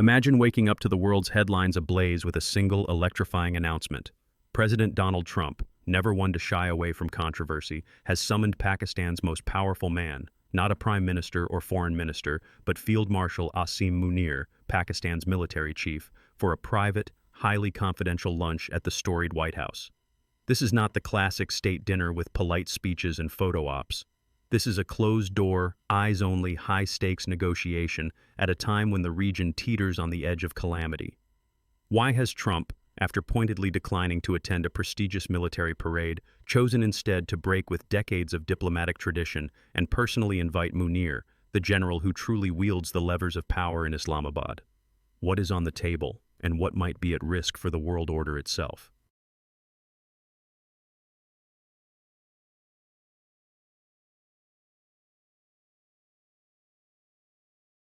Imagine waking up to the world's headlines ablaze with a single electrifying announcement. President Donald Trump, never one to shy away from controversy, has summoned Pakistan's most powerful man, not a prime minister or foreign minister, but Field Marshal Asim Munir, Pakistan's military chief, for a private, highly confidential lunch at the storied White House. This is not the classic state dinner with polite speeches and photo ops. This is a closed-door, eyes-only, high-stakes negotiation at a time when the region teeters on the edge of calamity. Why has Trump, after pointedly declining to attend a prestigious military parade, chosen instead to break with decades of diplomatic tradition and personally invite Munir, the general who truly wields the levers of power in Islamabad? What is on the table, and what might be at risk for the world order itself?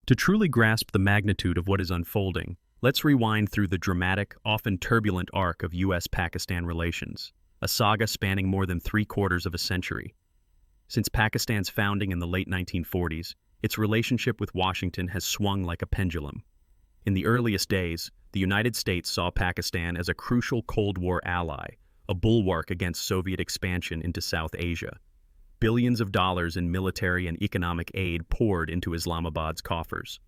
To truly grasp the magnitude of what is unfolding, let's rewind through the dramatic, often turbulent arc of U.S.-Pakistan relations, a saga spanning more than three-quarters of a century. Since Pakistan's founding in the late 1940s, its relationship with Washington has swung like a pendulum. In the earliest days, the United States saw Pakistan as a crucial Cold War ally, a bulwark against Soviet expansion into South Asia. Billions of dollars in military and economic aid poured into Islamabad's coffers.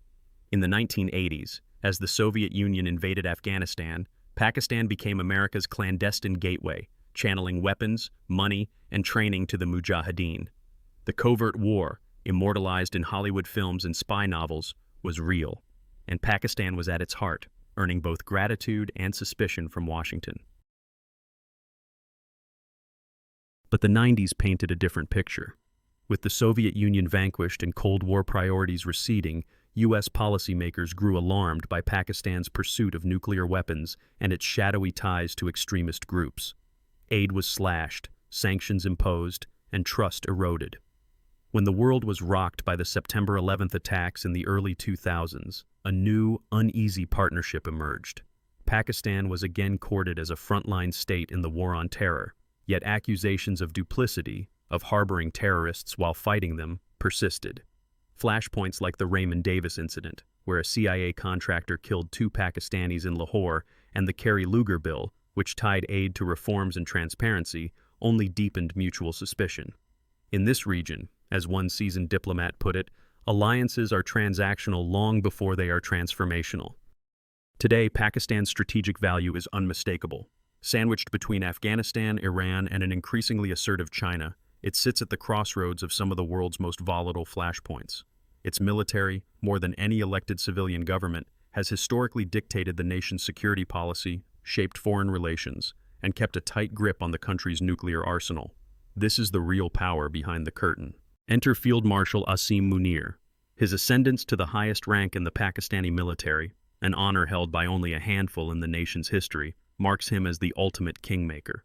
In the 1980s, as the Soviet Union invaded Afghanistan, Pakistan became America's clandestine gateway, channeling weapons, money, and training to the Mujahideen. The covert war, immortalized in Hollywood films and spy novels, was real, and Pakistan was at its heart, earning both gratitude and suspicion from Washington. But the 90s painted a different picture. With the Soviet Union vanquished and Cold War priorities receding, U.S. policymakers grew alarmed by Pakistan's pursuit of nuclear weapons and its shadowy ties to extremist groups. Aid was slashed, sanctions imposed, and trust eroded. When the world was rocked by the September 11th attacks in the early 2000s, a new, uneasy partnership emerged. Pakistan was again courted as a frontline state in the war on terror, yet accusations of duplicity, of harboring terrorists while fighting them, persisted. Flashpoints like the Raymond Davis incident, where a CIA contractor killed 2 Pakistanis in Lahore, and the Kerry-Lugar bill, which tied aid to reforms and transparency, only deepened mutual suspicion. In this region, as one seasoned diplomat put it, alliances are transactional long before they are transformational. Today, Pakistan's strategic value is unmistakable. Sandwiched between Afghanistan, Iran, and an increasingly assertive China, it sits at the crossroads of some of the world's most volatile flashpoints. Its military, more than any elected civilian government, has historically dictated the nation's security policy, shaped foreign relations, and kept a tight grip on the country's nuclear arsenal. This is the real power behind the curtain. Enter Field Marshal Asim Munir. His ascendance to the highest rank in the Pakistani military, an honor held by only a handful in the nation's history, marks him as the ultimate kingmaker.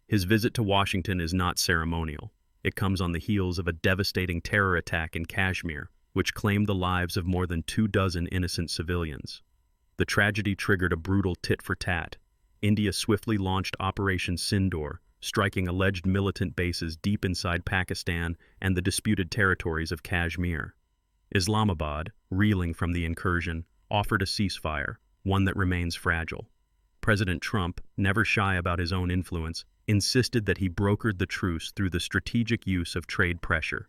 His visit to Washington is not ceremonial. It comes on the heels of a devastating terror attack in Kashmir, which claimed the lives of more than 24 innocent civilians. The tragedy triggered a brutal tit-for-tat. India swiftly launched Operation Sindoor, striking alleged militant bases deep inside Pakistan and the disputed territories of Kashmir. Islamabad, reeling from the incursion, offered a ceasefire, one that remains fragile. President Trump, never shy about his own influence, insisted that he brokered the truce through the strategic use of trade pressure.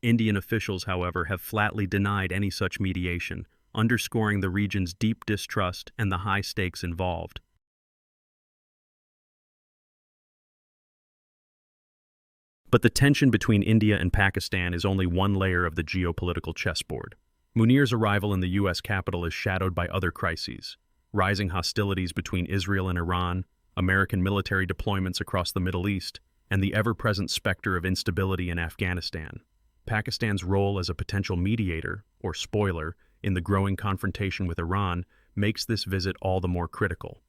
Indian officials, however, have flatly denied any such mediation, underscoring the region's deep distrust and the high stakes involved. But the tension between India and Pakistan is only one layer of the geopolitical chessboard. Munir's arrival in the U.S. capital is shadowed by other crises: rising hostilities between Israel and Iran, American military deployments across the Middle East, and the ever-present specter of instability in Afghanistan. Pakistan's role as a potential mediator, or spoiler, in the growing confrontation with Iran makes this visit all the more critical.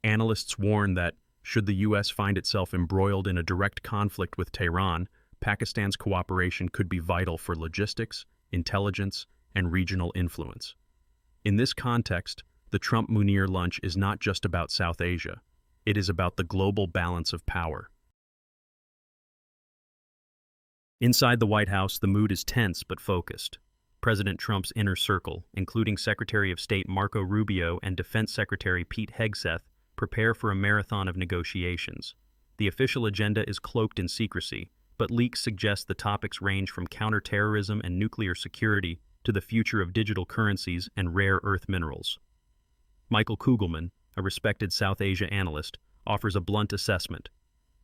Analysts warn that, should the U.S. find itself embroiled in a direct conflict with Tehran, Pakistan's cooperation could be vital for logistics, intelligence, and regional influence. In this context, the Trump-Munir lunch is not just about South Asia. It is about the global balance of power. Inside the White House, the mood is tense but focused. President Trump's inner circle, including Secretary of State Marco Rubio and Defense Secretary Pete Hegseth, prepare for a marathon of negotiations. The official agenda is cloaked in secrecy, but leaks suggest the topics range from counterterrorism and nuclear security to the future of digital currencies and rare earth minerals. Michael Kugelman, a respected South Asia analyst, offers a blunt assessment.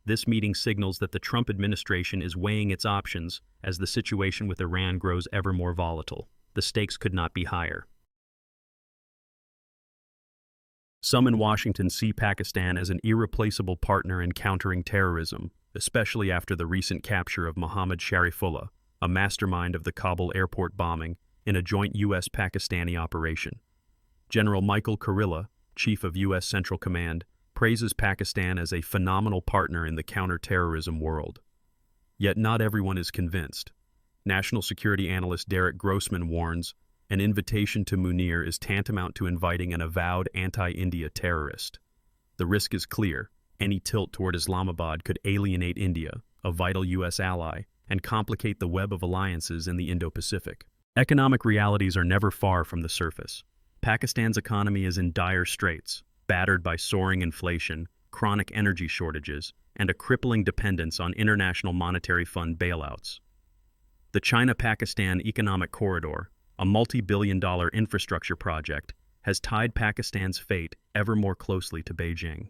This meeting signals that the Trump administration is weighing its options as the situation with Iran grows ever more volatile. The stakes could not be higher. Some in Washington see Pakistan as an irreplaceable partner in countering terrorism, especially after the recent capture of Mohammad Sharifullah, a mastermind of the Kabul airport bombing, in a joint U.S.-Pakistani operation. General Michael Kurilla, chief of U.S. Central Command, praises Pakistan as a phenomenal partner in the counter-terrorism world. Yet not everyone is convinced. National security analyst Derek Grossman warns, an invitation to Munir is tantamount to inviting an avowed anti-India terrorist. The risk is clear. Any tilt toward Islamabad could alienate India, a vital U.S. ally, and complicate the web of alliances in the Indo-Pacific. Economic realities are never far from the surface. Pakistan's economy is in dire straits, battered by soaring inflation, chronic energy shortages, and a crippling dependence on International Monetary Fund bailouts. The China-Pakistan Economic Corridor, a multi-billion-dollar infrastructure project, has tied Pakistan's fate ever more closely to Beijing.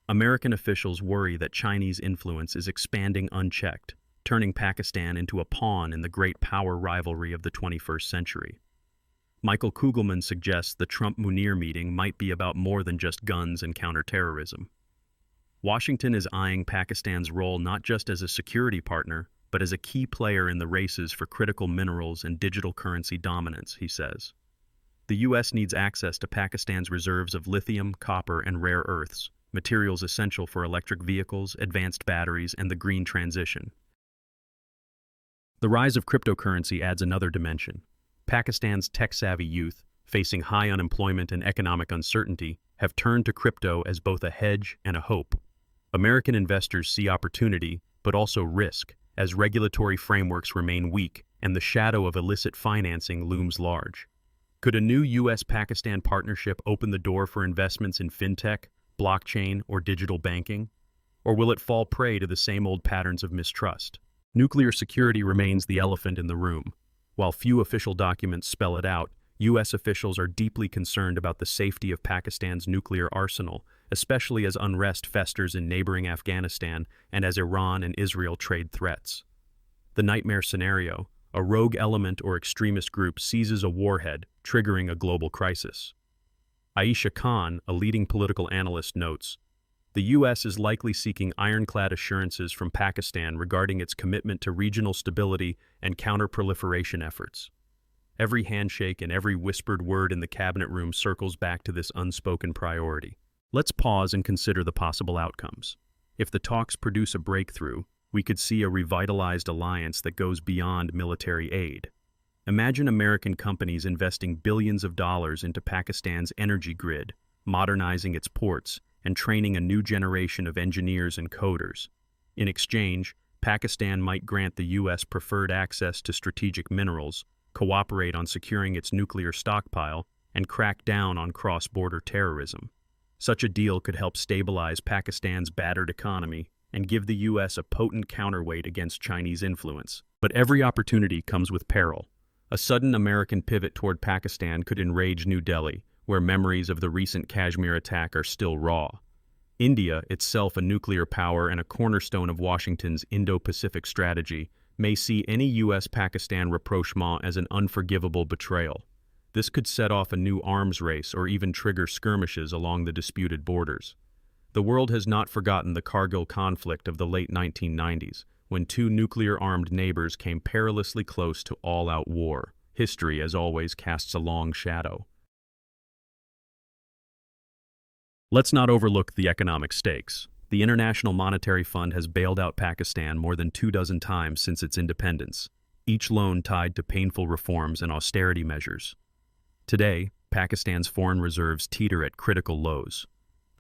American officials worry that Chinese influence is expanding unchecked, turning Pakistan into a pawn in the great power rivalry of the 21st century. Michael Kugelman suggests the Trump-Munir meeting might be about more than just guns and counterterrorism. Washington is eyeing Pakistan's role not just as a security partner, but as a key player in the races for critical minerals and digital currency dominance, he says. The U.S. needs access to Pakistan's reserves of lithium, copper, and rare earths, materials essential for electric vehicles, advanced batteries, and the green transition. The rise of cryptocurrency adds another dimension. Pakistan's tech-savvy youth, facing high unemployment and economic uncertainty, have turned to crypto as both a hedge and a hope. American investors see opportunity, but also risk, as regulatory frameworks remain weak and the shadow of illicit financing looms large. Could a new U.S.-Pakistan partnership open the door for investments in fintech, blockchain, or digital banking? Or will it fall prey to the same old patterns of mistrust? Nuclear security remains the elephant in the room. While few official documents spell it out, U.S. officials are deeply concerned about the safety of Pakistan's nuclear arsenal, especially as unrest festers in neighboring Afghanistan and as Iran and Israel trade threats. The nightmare scenario: a rogue element or extremist group seizes a warhead, triggering a global crisis. Aisha Khan, a leading political analyst, notes, the U.S. is likely seeking ironclad assurances from Pakistan regarding its commitment to regional stability and counter-proliferation efforts. Every handshake and every whispered word in the cabinet room circles back to this unspoken priority. Let's pause and consider the possible outcomes. If the talks produce a breakthrough, we could see a revitalized alliance that goes beyond military aid. Imagine American companies investing billions of dollars into Pakistan's energy grid, modernizing its ports, and training a new generation of engineers and coders. In exchange, Pakistan might grant the U.S. preferred access to strategic minerals, cooperate on securing its nuclear stockpile, and crack down on cross-border terrorism. Such a deal could help stabilize Pakistan's battered economy and give the U.S. a potent counterweight against Chinese influence. But every opportunity comes with peril. A sudden American pivot toward Pakistan could enrage New Delhi, where memories of the recent Kashmir attack are still raw. India, itself a nuclear power and a cornerstone of Washington's Indo-Pacific strategy, may see any U.S.-Pakistan rapprochement as an unforgivable betrayal. This could set off a new arms race or even trigger skirmishes along the disputed borders. The world has not forgotten the Kargil conflict of the late 1990s, when two nuclear-armed neighbors came perilously close to all-out war. History, as always, casts a long shadow. Let's not overlook the economic stakes. The International Monetary Fund has bailed out Pakistan more than 24 times since its independence, each loan tied to painful reforms and austerity measures. Today, Pakistan's foreign reserves teeter at critical lows.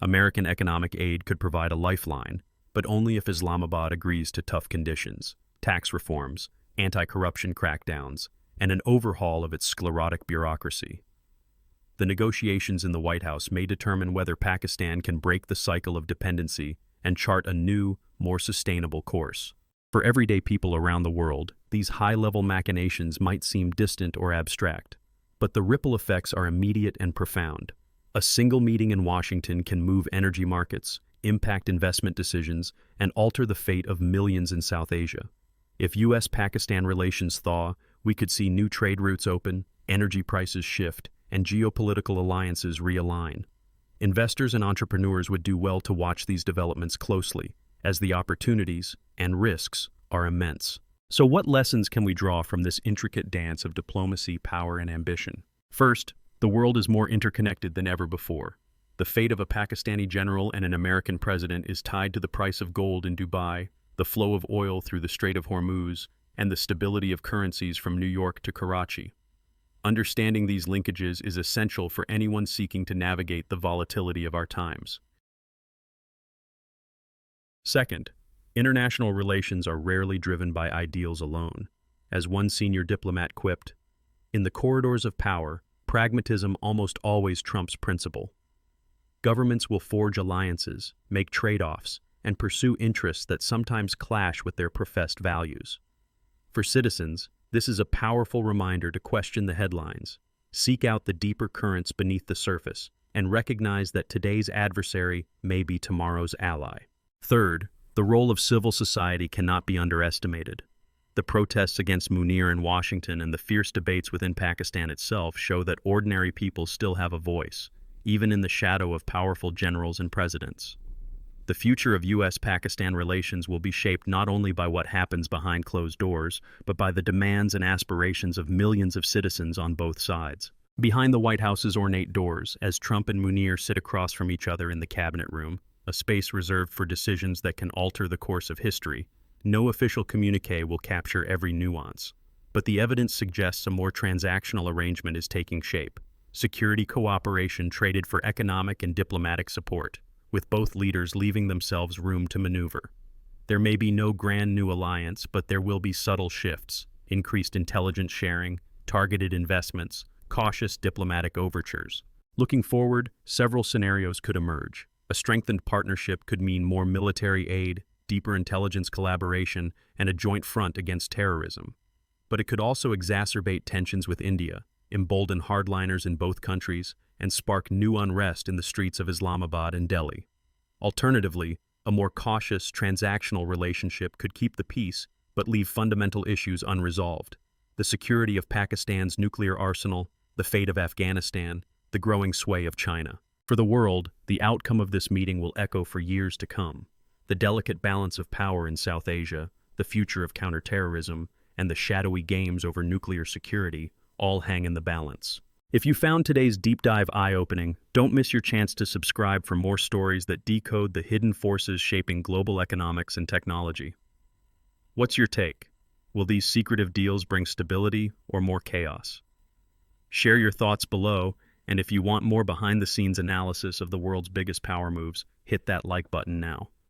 American economic aid could provide a lifeline, but only if Islamabad agrees to tough conditions, tax reforms, anti-corruption crackdowns, and an overhaul of its sclerotic bureaucracy. The negotiations in the White House may determine whether Pakistan can break the cycle of dependency and chart a new, more sustainable course. For everyday people around the world, these high-level machinations might seem distant or abstract, but the ripple effects are immediate and profound. A single meeting in Washington can move energy markets, impact investment decisions, and alter the fate of millions in South Asia. If U.S.-Pakistan relations thaw, we could see new trade routes open, energy prices shift, and geopolitical alliances realign. Investors and entrepreneurs would do well to watch these developments closely, as the opportunities and risks are immense. So what lessons can we draw from this intricate dance of diplomacy, power, and ambition? First, the world is more interconnected than ever before. The fate of a Pakistani general and an American president is tied to the price of gold in Dubai, the flow of oil through the Strait of Hormuz, and the stability of currencies from New York to Karachi. Understanding these linkages is essential for anyone seeking to navigate the volatility of our times. Second, international relations are rarely driven by ideals alone. As one senior diplomat quipped, "In the corridors of power, pragmatism almost always trumps principle." Governments will forge alliances, make trade-offs, and pursue interests that sometimes clash with their professed values. For citizens, this is a powerful reminder to question the headlines, seek out the deeper currents beneath the surface, and recognize that today's adversary may be tomorrow's ally. Third, the role of civil society cannot be underestimated. The protests against Munir in Washington and the fierce debates within Pakistan itself show that ordinary people still have a voice, even in the shadow of powerful generals and presidents. The future of U.S.-Pakistan relations will be shaped not only by what happens behind closed doors, but by the demands and aspirations of millions of citizens on both sides. Behind the White House's ornate doors, as Trump and Munir sit across from each other in the cabinet room, a space reserved for decisions that can alter the course of history, no official communique will capture every nuance. But the evidence suggests a more transactional arrangement is taking shape. Security cooperation traded for economic and diplomatic support, with both leaders leaving themselves room to maneuver. There may be no grand new alliance, but there will be subtle shifts, increased intelligence sharing, targeted investments, cautious diplomatic overtures. Looking forward, several scenarios could emerge. A strengthened partnership could mean more military aid, deeper intelligence collaboration, and a joint front against terrorism. But it could also exacerbate tensions with India, embolden hardliners in both countries, and spark new unrest in the streets of Islamabad and Delhi. Alternatively, a more cautious, transactional relationship could keep the peace but leave fundamental issues unresolved. The security of Pakistan's nuclear arsenal, the fate of Afghanistan, the growing sway of China. For the world, the outcome of this meeting will echo for years to come. The delicate balance of power in South Asia, the future of counterterrorism, and the shadowy games over nuclear security all hang in the balance. If you found today's deep dive eye-opening, don't miss your chance to subscribe for more stories that decode the hidden forces shaping global economics and technology. What's your take? Will these secretive deals bring stability or more chaos? Share your thoughts below, and if you want more behind-the-scenes analysis of the world's biggest power moves, hit that like button now.